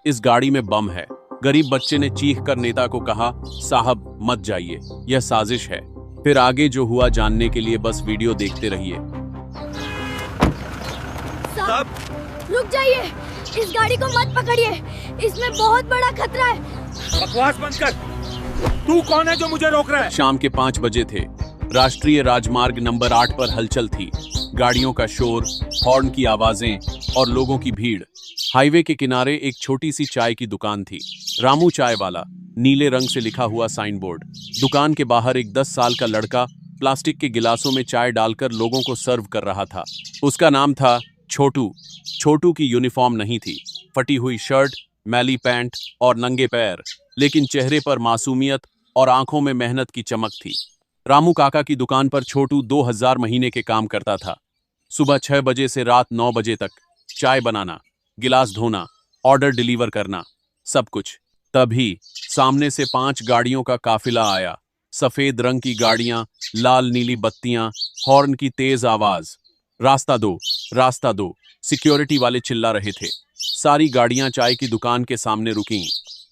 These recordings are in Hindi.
इस गाड़ी में बम है। गरीब बच्चे ने चीख कर नेता को कहा, साहब मत जाइए, यह साजिश है। फिर आगे जो हुआ जानने के लिए बस वीडियो देखते रहिए। साहब रुक जाइए, इस गाड़ी को मत पकड़िए, इसमें बहुत बड़ा खतरा है। बकवास बंद कर। तू कौन है जो मुझे रोक रहा है? शाम के 5 बजे थे। राष्ट्रीय राजमार्ग नंबर 8 पर हलचल थी। गाड़ियों का शोर, हॉर्न की आवाजें और लोगों की भीड़। हाईवे के किनारे एक छोटी सी चाय की दुकान थी। रामू चाय वाला, नीले रंग से लिखा हुआ साइन बोर्ड। दुकान के बाहर एक 10 साल का लड़का प्लास्टिक के गिलासों में चाय डालकर लोगों को सर्व कर रहा था। उसका नाम था छोटू। छोटू की यूनिफॉर्म नहीं थी, फटी हुई शर्ट, मैली पैंट और नंगे पैर, लेकिन चेहरे पर मासूमियत और आंखों में मेहनत की चमक थी। रामू काका की दुकान पर छोटू 2000 महीने के काम करता था। सुबह 6 बजे से रात 9 बजे तक चाय बनाना, गिलास धोना, ऑर्डर डिलीवर करना, सब कुछ। तभी सामने से 5 गाड़ियों का काफिला आया। सफेद रंग की गाड़ियां, लाल नीली बत्तियां, हॉर्न की तेज आवाज। रास्ता दो, रास्ता दो, सिक्योरिटी वाले चिल्ला रहे थे। सारी गाड़ियां चाय की दुकान के सामने रुकीं।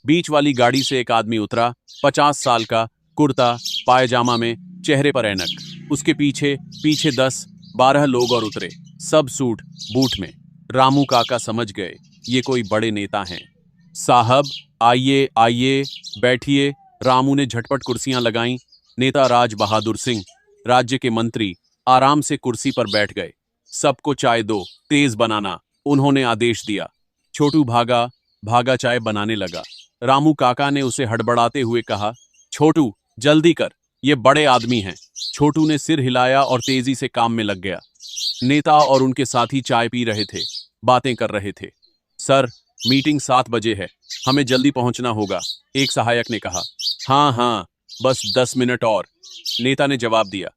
बीच वाली गाड़ी से एक आदमी उतरा, 50 साल का, कुर्ता पायजामा में, चेहरे पर ऐनक। उसके पीछे पीछे 10-12 लोग और उतरे, सब सूट बूट में। रामू काका समझ गए, ये कोई बड़े नेता हैं। साहब आइए आइए, बैठिए। रामू ने झटपट कुर्सियां लगाईं। नेता राज बहादुर सिंह, राज्य के मंत्री, आराम से कुर्सी पर बैठ गए। सबको चाय दो, तेज बनाना, उन्होंने आदेश दिया। छोटू भागा भागा चाय बनाने लगा। रामू काका ने उसे हड़बड़ाते हुए कहा, छोटू जल्दी कर, ये बड़े आदमी हैं। छोटू ने सिर हिलाया और तेजी से काम में लग गया। नेता और उनके साथी चाय पी रहे थे, बातें कर रहे थे। सर, मीटिंग 7 बजे है, हमें जल्दी पहुंचना होगा, एक सहायक ने कहा। हाँ हाँ, बस 10 मिनट और, नेता ने जवाब दिया।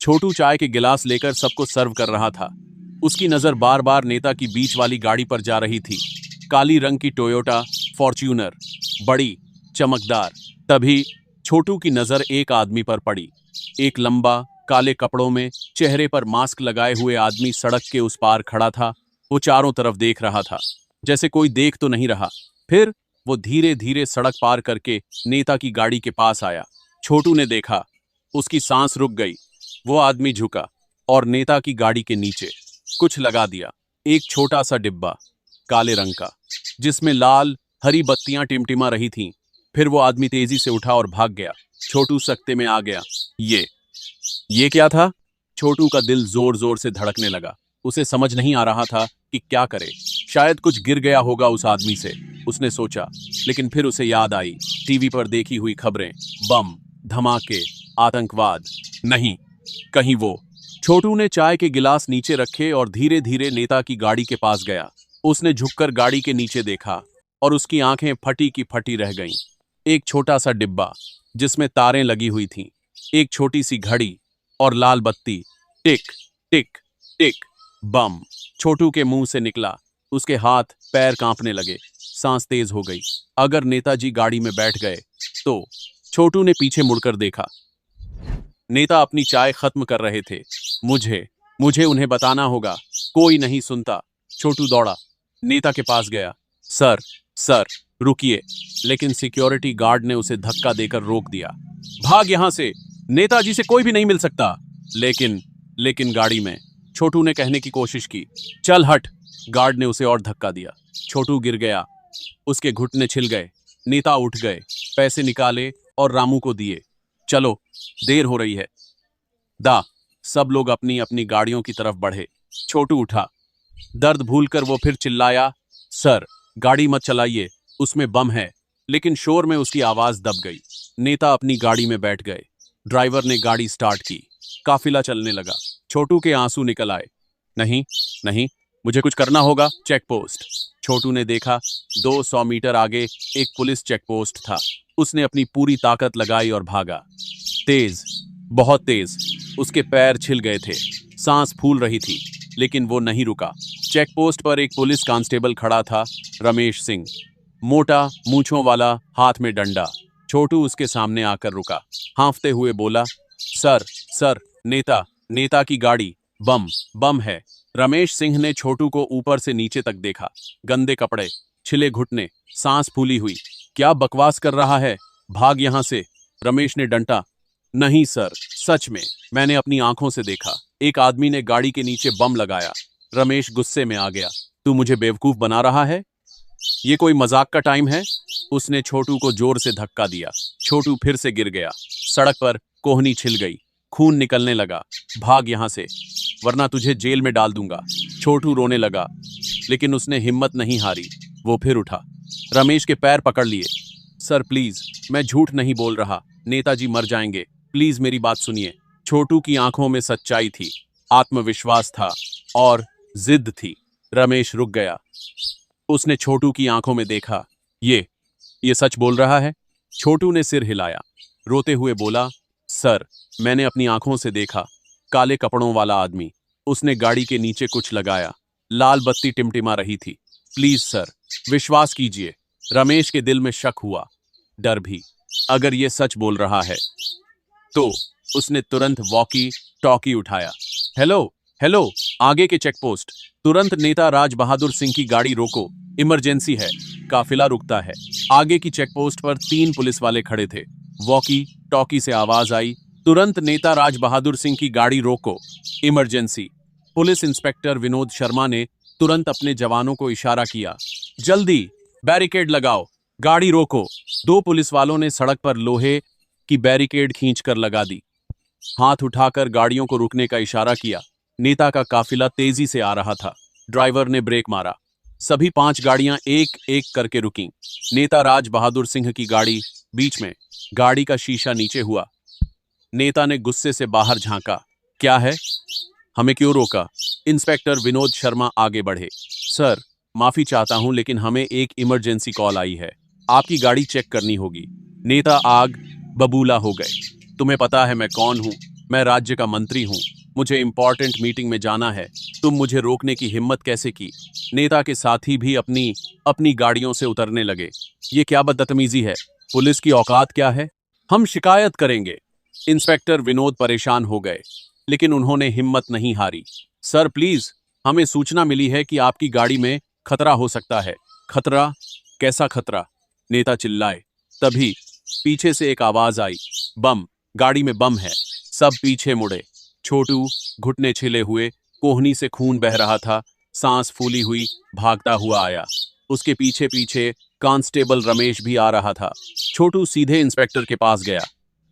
छोटू चाय के गिलास लेकर सबको सर्व कर रहा था। उसकी नजर बार बार नेता की बीच वाली गाड़ी पर जा रही थी, काली रंग की टोयोटा फॉर्च्यूनर, बड़ी, चमकदार। तभी छोटू की नजर एक आदमी पर पड़ी। एक लंबा, काले कपड़ों में, चेहरे पर मास्क लगाए हुए आदमी सड़क के उस पार खड़ा था। वो चारों तरफ देख रहा था, जैसे कोई देख तो नहीं रहा। फिर वो धीरे धीरे सड़क पार करके नेता की गाड़ी के पास आया। छोटू ने देखा, उसकी सांस रुक गई। वो आदमी झुका और नेता की गाड़ी के नीचे कुछ लगा दिया। एक छोटा सा डिब्बा, काले रंग का, जिसमें लाल हरी बत्तियां टिमटिमा रही थीं। फिर वो आदमी तेजी से उठा और भाग गया। छोटू सकते में आ गया। ये क्या था? छोटू का दिल जोर जोर से धड़कने लगा। उसे समझ नहीं आ रहा था कि क्या करे। शायद कुछ गिर गया होगा उस आदमी से, उसने सोचा। लेकिन फिर उसे याद आई टीवी पर देखी हुई खबरें, बम, धमाके, आतंकवाद। नहीं, कहीं वो। छोटू ने चाय के गिलास नीचे रखे और धीरे धीरे नेता की गाड़ी के पास गया। उसने झुककर गाड़ी के नीचे देखा और उसकी आंखें फटी की फटी रह गईं। एक छोटा सा डिब्बा जिसमें तारें लगी हुई थीं, एक छोटी सी घड़ी और लाल बत्ती। टिक टिक टिक, बम छोटू के मुंह से निकला। उसके हाथ पैर कांपने लगे, सांस तेज हो गई। अगर नेताजी गाड़ी में बैठ गए तो? छोटू ने पीछे मुड़कर देखा। नेता अपनी चाय खत्म कर रहे थे। मुझे उन्हें बताना होगा। कोई नहीं सुनता। छोटू दौड़ा, नेता के पास गया। सर रुकिए। लेकिन सिक्योरिटी गार्ड ने उसे धक्का देकर रोक दिया। भाग यहां से, नेताजी से कोई भी नहीं मिल सकता। लेकिन गाड़ी में, छोटू ने कहने की कोशिश की। चल हट, गार्ड ने उसे और धक्का दिया। छोटू गिर गया, उसके घुटने छिल गए। नेता उठ गए, पैसे निकाले और रामू को दिए। चलो, देर हो रही है। सब लोग अपनी अपनी गाड़ियों की तरफ बढ़े। छोटू उठा, दर्द भूलकर वो फिर चिल्लाया, सर गाड़ी मत चलाइए, उसमें बम है। लेकिन शोर में उसकी आवाज दब गई। नेता अपनी गाड़ी में बैठ गए। ड्राइवर ने गाड़ी स्टार्ट की। काफिला चलने लगा। छोटू के आंसू निकल आए। नहीं, मुझे कुछ करना होगा। Check post. छोटू ने देखा, 200 मीटर आगे एक पुलिस चेक पोस्ट था। उसने अपनी पूरी ताकत लगाई और भागा। तेज, बहुत तेज। उसके पैर छिल गए थे, सांस फूल रही थी, लेकिन वो नहीं रुका। चेक पोस्ट पर एक पुलिस कांस्टेबल खड़ा था, रमेश सिंह, मोटा, मूंछों वाला, हाथ में डंडा। छोटू उसके सामने आकर रुका, हांफते हुए बोला, सर, नेता की गाड़ी, बम है। रमेश सिंह ने छोटू को ऊपर से नीचे तक देखा। गंदे कपड़े, छिले घुटने, सांस फूली हुई। क्या बकवास कर रहा है, भाग यहां से, रमेश ने डंटा। नहीं सर, सच में, मैंने अपनी आंखों से देखा, एक आदमी ने गाड़ी के नीचे बम लगाया। रमेश गुस्से में आ गया। तू मुझे बेवकूफ बना रहा है? ये कोई मजाक का टाइम है? उसने छोटू को जोर से धक्का दिया। छोटू फिर से गिर गया। सड़क पर कोहनी छिल गई, खून निकलने लगा। भाग यहां से, वरना तुझे जेल में डाल दूंगा। छोटू रोने लगा, लेकिन उसने हिम्मत नहीं हारी। वो फिर उठा, रमेश के पैर पकड़ लिए। सर प्लीज, मैं झूठ नहीं बोल रहा, नेताजी मर जाएंगे, प्लीज मेरी बात सुनिए। छोटू की आंखों में सच्चाई थी, आत्मविश्वास था और जिद थी। रमेश रुक गया। उसने छोटू की आंखों में देखा। ये सच बोल रहा है? छोटू ने सिर हिलाया, रोते हुए बोला, सर, मैंने अपनी आंखों से देखा, काले कपड़ों वाला आदमी, उसने गाड़ी के नीचे कुछ लगाया, लाल बत्ती टिमटिमा रही थी। प्लीज सर, विश्वास कीजिए। रमेश के दिल में शक हुआ, डर भी। अगर ये सच बोल रहा है तो उसने तुरंत वॉकी टॉकी उठाया। हेलो हेलो, आगे के चेक पोस्ट, तुरंत नेता राज बहादुर सिंह की गाड़ी रोको, इमरजेंसी है, काफिला रुकता है। आगे की चेक पोस्ट पर 3 पुलिस वाले खड़े थे। वॉकी टॉकी से आवाज आई, तुरंत नेता राज बहादुर सिंह की गाड़ी रोको, emergency. Police inspector Vinod Sharma ने तुरंत अपने जवानों को इशारा किया, जल्दी बैरिकेड लगाओ, गाड़ी रोको। 2 पुलिस वालों ने सड़क पर लोहे की बैरिकेड खींचकर लगा दी। हाथ उठाकर गाड़ियों को रुकने का इशारा किया। नेता का काफिला तेजी से आ रहा था। ड्राइवर ने ब्रेक मारा। सभी 5 गाड़ियां एक एक करके रुकीं। नेता राज बहादुर सिंह की गाड़ी बीच में। गाड़ी का शीशा नीचे हुआ। नेता ने गुस्से से बाहर झांका। क्या है? हमें क्यों रोका? इंस्पेक्टर विनोद शर्मा आगे बढ़े। सर, माफी चाहता हूं, लेकिन हमें एक इमरजेंसी कॉल आई है, आपकी गाड़ी चेक करनी होगी। नेता आग बबूला हो गए। तुम्हें पता है मैं कौन हूं? मैं राज्य का मंत्री हूं, मुझे इंपॉर्टेंट मीटिंग में जाना है, तुम मुझे रोकने की हिम्मत कैसे की? नेता के साथी भी अपनी गाड़ियों से उतरने लगे। ये क्या बदतमीजी है? पुलिस की औकात क्या है? हम शिकायत करेंगे। इंस्पेक्टर विनोद परेशान हो गए, लेकिन उन्होंने हिम्मत नहीं हारी। सर प्लीज, हमें सूचना मिली है कि आपकी गाड़ी में खतरा हो सकता है। खतरा? कैसा खतरा? नेता चिल्लाए। तभी पीछे से एक आवाज आई, बम, गाड़ी में बम है। सब पीछे मुड़े। छोटू घुटने छिले हुए, कोहनी से खून बह रहा था, सांस फूली हुई, भागता हुआ आया। उसके पीछे पीछे कांस्टेबल रमेश भी आ रहा था। छोटू सीधे इंस्पेक्टर के पास गया।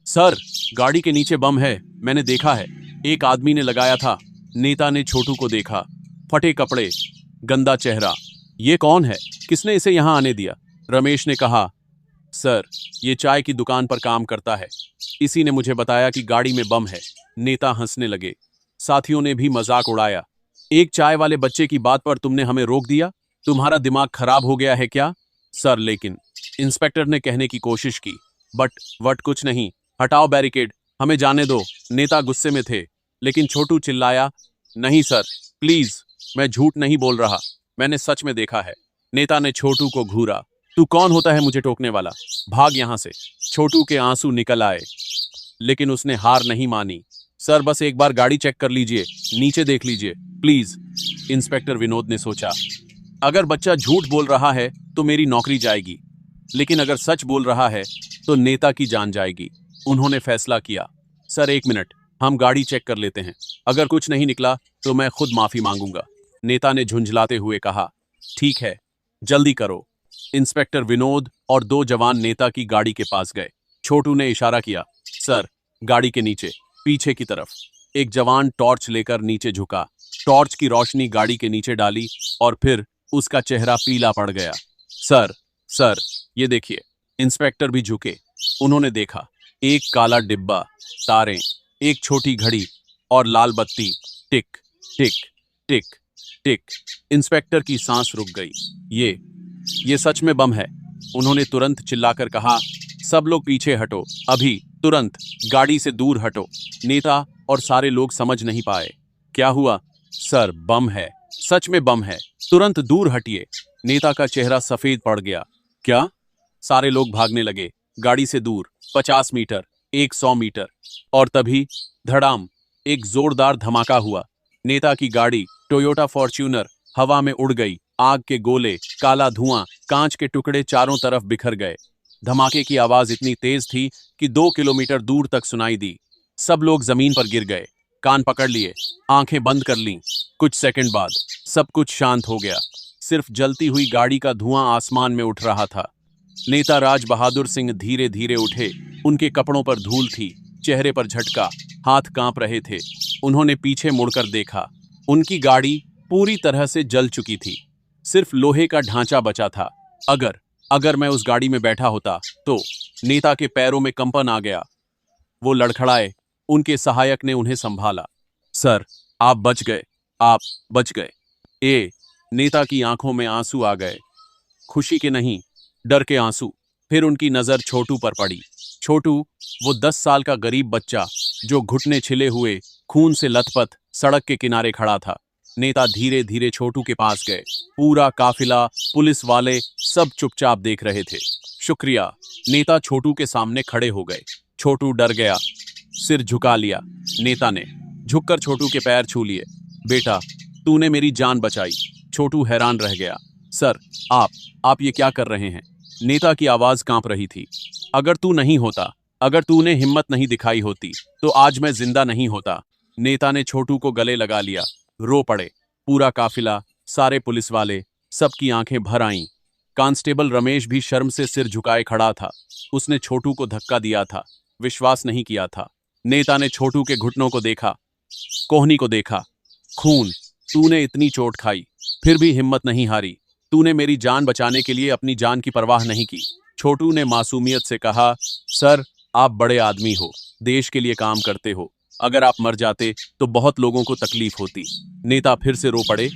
सर, गाड़ी के नीचे बम है, मैंने देखा है, एक आदमी ने लगाया था। नेता ने छोटू को देखा, फटे कपड़े, गंदा चेहरा। ये कौन है? किसने इसे यहां आने दिया? रमेश ने कहा, सर, ये चाय की दुकान पर काम करता है, इसी ने मुझे बताया कि गाड़ी में बम है। नेता हंसने लगे। साथियों ने भी मजाक उड़ाया। एक चाय वाले बच्चे की बात पर तुमने हमें रोक दिया? तुम्हारा दिमाग खराब हो गया है क्या? सर, लेकिन, इंस्पेक्टर ने कहने की कोशिश की, बट कुछ नहीं, हटाओ बैरिकेड, हमें जाने दो। नेता गुस्से में थे, लेकिन छोटू चिल्लाया, नहीं सर, प्लीज, मैं झूठ नहीं बोल रहा, मैंने सच में देखा है। नेता ने छोटू को घूरा। तू कौन होता है मुझे टोकने वाला? भाग यहां से। छोटू के आंसू निकल आए, लेकिन उसने हार नहीं मानी। सर, बस एक बार गाड़ी चेक कर लीजिए, नीचे देख लीजिए, प्लीज। इंस्पेक्टर विनोद ने सोचा, अगर बच्चा झूठ बोल रहा है तो मेरी नौकरी जाएगी, लेकिन अगर सच बोल रहा है तो नेता की जान जाएगी। उन्होंने फैसला किया, सर 1 मिनट, हम गाड़ी चेक कर लेते हैं, अगर कुछ नहीं निकला तो मैं खुद माफी मांगूंगा। नेता ने झुंझलाते हुए कहा, ठीक है, जल्दी करो। इंस्पेक्टर विनोद और 2 जवान नेता की गाड़ी के पास गए। छोटू ने इशारा किया, सर, गाड़ी के नीचे, पीछे की तरफ। एक जवान टॉर्च लेकर नीचे झुका। टॉर्च की रोशनी गाड़ी के नीचे डाली और फिर उसका चेहरा पीला पड़ गया। सर, ये देखिए। इंस्पेक्टर भी झुके। उन्होंने देखा, एक काला डिब्बा, तारें, एक छोटी घड़ी और लाल बत्ती, टिक टिक टिक टिक। इंस्पेक्टर की सांस रुक गई। ये सच में बम है। उन्होंने तुरंत चिल्लाकर कहा, सब लोग पीछे हटो, अभी, तुरंत, गाड़ी से दूर हटो। नेता और सारे लोग समझ नहीं पाए। क्या हुआ? सर, बम है, सच में बम है, तुरंत दूर हटिए। नेता का चेहरा सफेद पड़ गया। क्या? सारे लोग भागने लगे, गाड़ी से दूर, 50 मीटर, 100 मीटर, और तभी धड़ाम, एक जोरदार धमाका हुआ। नेता की गाड़ी, टोयोटा फॉर्च्यूनर, हवा में उड़ गई, आग के गोले, काला धुआं, कांच के टुकड़े चारों तरफ बिखर गए। धमाके की आवाज इतनी तेज थी कि 2 किलोमीटर दूर तक सुनाई दी। सब लोग जमीन पर गिर गए, कान पकड़ लिए, आंखें बंद कर लीं। कुछ सेकंड बाद सब कुछ शांत हो गया। सिर्फ जलती हुई गाड़ी का धुआं आसमान में उठ रहा था। नेता राज बहादुर सिंह धीरे धीरे उठे। उनके कपड़ों पर धूल थी, चेहरे पर झटका, हाथ कांप रहे थे। उन्होंने पीछे मुड़कर देखा। उनकी गाड़ी पूरी तरह से जल चुकी थी। सिर्फ लोहे का ढांचा बचा था। अगर मैं उस गाड़ी में बैठा होता तो। नेता के पैरों में कंपन आ गया। वो लड़खड़ाए। उनके सहायक ने उन्हें संभाला। सर, आप बच गए, आप बच गए। नेता की आंखों में आंसू आ गए। खुशी के नहीं, डर के आंसू। फिर उनकी नजर छोटू पर पड़ी। छोटू, वो 10 साल का गरीब बच्चा जो घुटने छिले हुए, खून से लथपथ सड़क के किनारे खड़ा था। नेता धीरे धीरे छोटू के पास गए। पूरा काफिला, पुलिस वाले सब चुपचाप देख रहे थे। शुक्रिया। नेता छोटू के सामने खड़े हो गए। छोटू डर गया, सिर झुका लिया। नेता ने झुककर छोटू के पैर छू लिए। बेटा, तूने मेरी जान बचाई। छोटू हैरान रह गया। सर, आप ये क्या कर रहे हैं? नेता की आवाज कांप रही थी। अगर तू नहीं होता, अगर तूने हिम्मत नहीं दिखाई होती, तो आज मैं जिंदा नहीं होता। नेता ने छोटू को गले लगा लिया। रो पड़े। पूरा काफिला, सारे पुलिस वाले, सबकी आंखें भर आईं। कांस्टेबल रमेश भी शर्म से सिर झुकाए खड़ा था। उसने छोटू को धक्का दिया था, विश्वास नहीं किया था। नेता ने छोटू के घुटनों को देखा, कोहनी को देखा। खून, तूने इतनी चोट खाई, फिर भी हिम्मत नहीं हारी। तूने मेरी जान बचाने के लिए अपनी जान की परवाह नहीं की। छोटू ने मासूमियत से कहा, सर, आप बड़े आदमी हो, देश के लिए काम करते हो। अगर आप मर जाते तो बहुत लोगों को तकलीफ होती। नेता फिर से रो पड़े।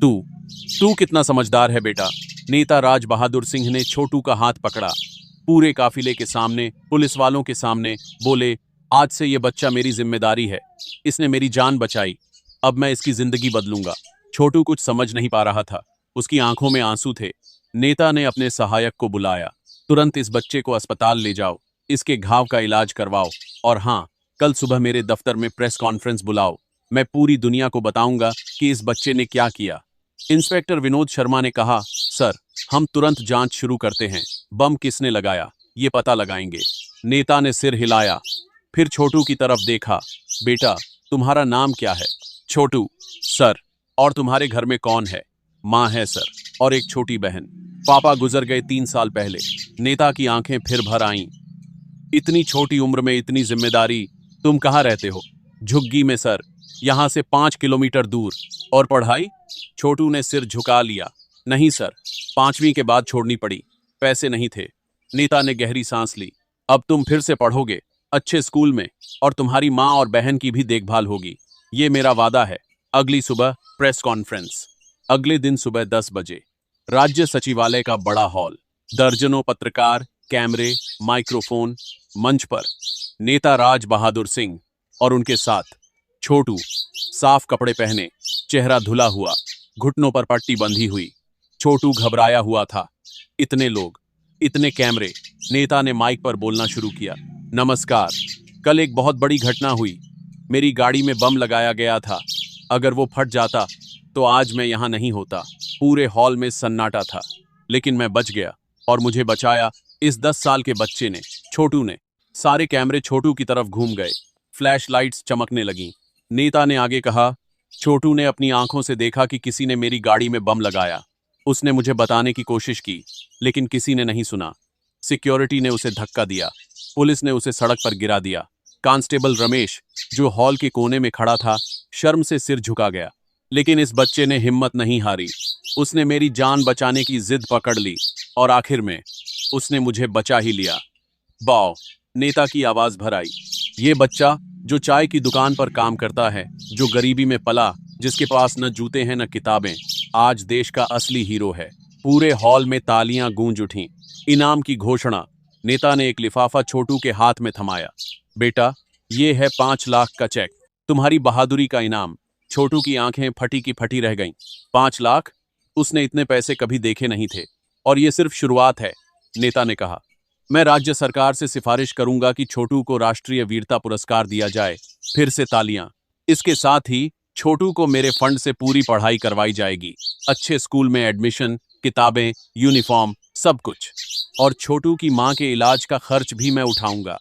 तू कितना समझदार है बेटा। नेता राज बहादुर सिंह ने छोटू का हाथ पकड़ा। पूरे काफिले के सामने, पुलिस वालों के सामने बोले, आज से ये बच्चा मेरी जिम्मेदारी है। इसने मेरी जान बचाई, अब मैं इसकी जिंदगी बदलूंगा। छोटू कुछ समझ नहीं पा रहा था। उसकी आंखों में आंसू थे। नेता ने अपने सहायक को बुलाया। तुरंत इस बच्चे को अस्पताल ले जाओ, इसके घाव का इलाज करवाओ, और हाँ, कल सुबह मेरे दफ्तर में प्रेस कॉन्फ्रेंस बुलाओ। मैं पूरी दुनिया को बताऊंगा कि इस बच्चे ने क्या किया। इंस्पेक्टर विनोद शर्मा ने कहा, सर, हम तुरंत जांच शुरू करते हैं। बम किसने लगाया, ये पता लगाएंगे। नेता ने सिर हिलाया, फिर छोटू की तरफ देखा। बेटा, तुम्हारा नाम क्या है? छोटू। सर। और तुम्हारे घर में कौन है? माँ है सर, और एक छोटी बहन। पापा गुजर गए 3 साल पहले। नेता की आंखें फिर भर आईं। इतनी छोटी उम्र में इतनी जिम्मेदारी। तुम कहाँ रहते हो? झुग्गी में सर, यहाँ से 5 किलोमीटर दूर। और पढ़ाई? छोटू ने सिर झुका लिया। नहीं सर, 5वीं के बाद छोड़नी पड़ी, पैसे नहीं थे। नेता ने गहरी सांस ली। अब तुम फिर से पढ़ोगे, अच्छे स्कूल में, और तुम्हारी माँ और बहन की भी देखभाल होगी। ये मेरा वादा है। अगली सुबह प्रेस कॉन्फ्रेंस। अगले दिन सुबह 10 बजे राज्य सचिवालय का बड़ा हॉल। दर्जनों पत्रकार, कैमरे, माइक्रोफोन। मंच पर नेता राज बहादुर सिंह और उनके साथ छोटू, साफ कपड़े पहने, चेहरा धुला हुआ, घुटनों पर पट्टी बंधी हुई। छोटू घबराया हुआ था। इतने लोग, इतने कैमरे। नेता ने माइक पर बोलना शुरू किया। नमस्कार, कल एक बहुत बड़ी घटना हुई। मेरी गाड़ी में बम लगाया गया था। अगर वो फट जाता तो आज मैं यहाँ नहीं होता। पूरे हॉल में सन्नाटा था, लेकिन मैं बच गया, और मुझे बचाया इस 10 साल के बच्चे ने, छोटू ने। सारे कैमरे छोटू की तरफ घूम गए। फ्लैश लाइट्स चमकने लगीं। नेता ने आगे कहा, छोटू ने अपनी आंखों से देखा कि किसी ने मेरी गाड़ी में बम लगाया। उसने मुझे बताने की कोशिश की, लेकिन किसी ने नहीं सुना। सिक्योरिटी ने उसे धक्का दिया, पुलिस ने उसे सड़क पर गिरा दिया। कांस्टेबल रमेश, जो हॉल के कोने में खड़ा था, शर्म से सिर झुका गया। लेकिन इस बच्चे ने हिम्मत नहीं हारी। उसने मेरी जान बचाने की जिद पकड़ ली, और आखिर में उसने मुझे बचा ही लिया। वाह! नेता की आवाज भर आई। ये बच्चा जो चाय की दुकान पर काम करता है, जो गरीबी में पला, जिसके पास न जूते हैं न किताबें, आज देश का असली हीरो है। पूरे हॉल में तालियां गूंज उठीं। इनाम की घोषणा। नेता ने एक लिफाफा छोटू के हाथ में थमाया। बेटा, ये है 5 लाख का चेक, तुम्हारी बहादुरी का इनाम। छोटू की आंखें फटी की फटी रह गईं। 5 लाख? उसने इतने पैसे कभी देखे नहीं थे। और ये सिर्फ शुरुआत है, नेता ने कहा। मैं राज्य सरकार से सिफारिश करूंगा कि छोटू को राष्ट्रीय वीरता पुरस्कार दिया जाए। फिर से तालियां। इसके साथ ही छोटू को मेरे फंड से पूरी पढ़ाई करवाई जाएगी, अच्छे स्कूल में एडमिशन, किताबें, यूनिफॉर्म, सब कुछ। और छोटू की माँ के इलाज का खर्च भी मैं उठाऊंगा।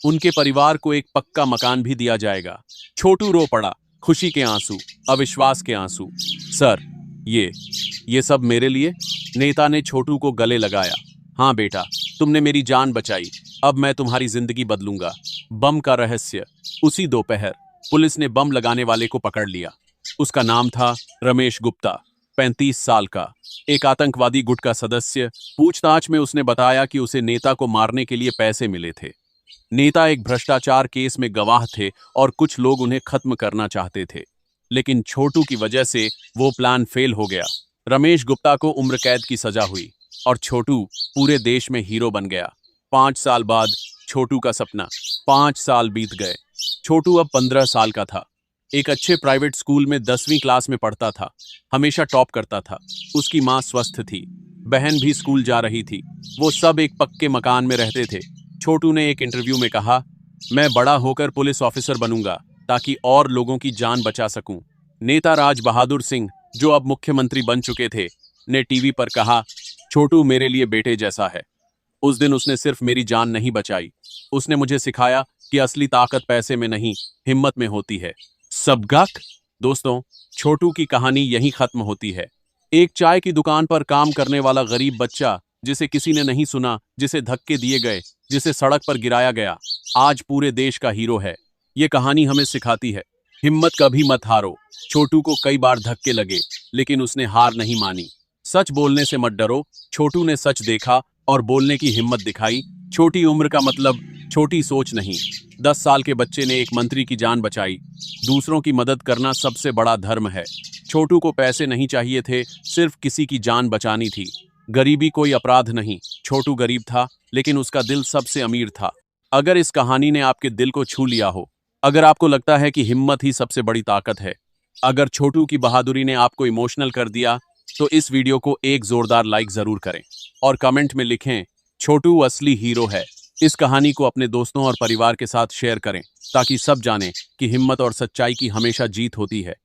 उनके परिवार को एक पक्का मकान भी दिया जाएगा। छोटू रो पड़ा, खुशी के आंसू, अविश्वास के आंसू। सर, ये सब मेरे लिए? नेता ने छोटू को गले लगाया। हाँ बेटा, तुमने मेरी जान बचाई, अब मैं तुम्हारी जिंदगी बदलूंगा। बम का रहस्य। उसी दोपहर पुलिस ने बम लगाने वाले को पकड़ लिया। उसका नाम था रमेश गुप्ता, 35 साल का, एक आतंकवादी गुट का सदस्य। पूछताछ में उसने बताया कि उसे नेता को मारने के लिए पैसे मिले थे। नेता एक भ्रष्टाचार केस में गवाह थे और कुछ लोग उन्हें खत्म करना चाहते थे, लेकिन छोटू की वजह से वो प्लान फेल हो गया। रमेश गुप्ता को उम्र कैद की सजा हुई और छोटू पूरे देश में हीरो बन गया। 5 साल बाद छोटू का सपना। 5 साल बीत गए। छोटू अब 15 साल का था। एक अच्छे प्राइवेट स्कूल में 10वीं क्लास में पढ़ता था, हमेशा टॉप करता था। उसकी माँ स्वस्थ थी, बहन भी स्कूल जा रही थी। वो सब एक पक्के मकान में रहते थे। छोटू ने एक इंटरव्यू में कहा, मैं बड़ा होकर पुलिस ऑफिसर बनूंगा ताकि और लोगों की जान बचा सकूं। नेता राज बहादुर सिंह, जो अब मुख्यमंत्री बन चुके थे, ने टीवी पर कहा, छोटू मेरे लिए बेटे जैसा है। उस दिन उसने सिर्फ मेरी जान नहीं बचाई, उसने मुझे सिखाया कि असली ताकत पैसे में नहीं, हिम्मत में होती है। सबगक। दोस्तों, छोटू की कहानी यहीं खत्म होती है। एक चाय की दुकान पर काम करने वाला गरीब बच्चा, जिसे किसी ने नहीं सुना, जिसे धक्के दिए गए, जिसे सड़क पर गिराया गया, आज पूरे देश का हीरो है। ये कहानी हमें सिखाती है, हिम्मत कभी मत हारो। छोटू को कई बार धक्के लगे, लेकिन उसने हार नहीं मानी। सच बोलने से मत डरो। छोटू ने सच देखा और बोलने की हिम्मत दिखाई। छोटी उम्र का मतलब छोटी सोच नहीं। 10 साल के बच्चे ने एक मंत्री की जान बचाई। दूसरों की मदद करना सबसे बड़ा धर्म है। छोटू को पैसे नहीं चाहिए थे, सिर्फ किसी की जान बचानी थी। गरीबी कोई अपराध नहीं। छोटू गरीब था, लेकिन उसका दिल सबसे अमीर था। अगर इस कहानी ने आपके दिल को छू लिया हो, अगर आपको लगता है कि हिम्मत ही सबसे बड़ी ताकत है, अगर छोटू की बहादुरी ने आपको इमोशनल कर दिया, तो इस वीडियो को एक जोरदार लाइक जरूर करें और कमेंट में लिखें, छोटू असली हीरो है। इस कहानी को अपने दोस्तों और परिवार के साथ शेयर करें, ताकि सब जानें कि हिम्मत और सच्चाई की हमेशा जीत होती है।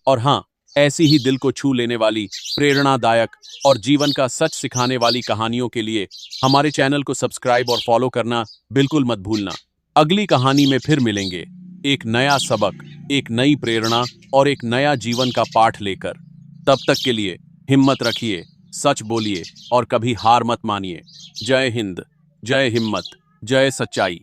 और हाँ, ऐसी ही दिल को छू लेने वाली, प्रेरणादायक और जीवन का सच सिखाने वाली कहानियों के लिए हमारे चैनल को सब्सक्राइब और फॉलो करना बिल्कुल मत भूलना। अगली कहानी में फिर मिलेंगे, एक नया सबक, एक नई प्रेरणा और एक नया जीवन का पाठ लेकर। तब तक के लिए हिम्मत रखिए, सच बोलिए और कभी हार मत मानिए। जय हिंद, जय हिम्मत, जय सच्चाई।